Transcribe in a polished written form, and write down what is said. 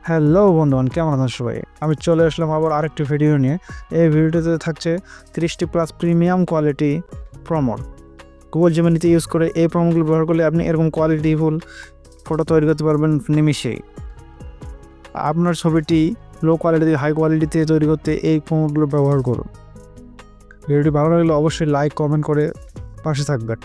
Hello বন্ধুগণ, কেমন আছেন সবাই? আমি চলে আসলাম আবার আরেকটি ভিডিও নিয়ে। এই ভিডিওতে থাকছে 30টি plus premium quality promo. Google জেমিনিতে ইউজ করে এই প্রমোগুলো ব্যবহার করলে আপনি এরকম কোয়ালিটিফুল ফটো তৈরি করতে পারবেন নিমিষেই। আপনার ছবিটি লো কোয়ালিটি হাই কোয়ালিটিতে তৈরি করতে এই প্রমোগুলো ব্যবহার করুন। ভিডিওটি ভালো লাগলে অবশ্যই লাইক কমেন্ট করে পাশে থাকবেন।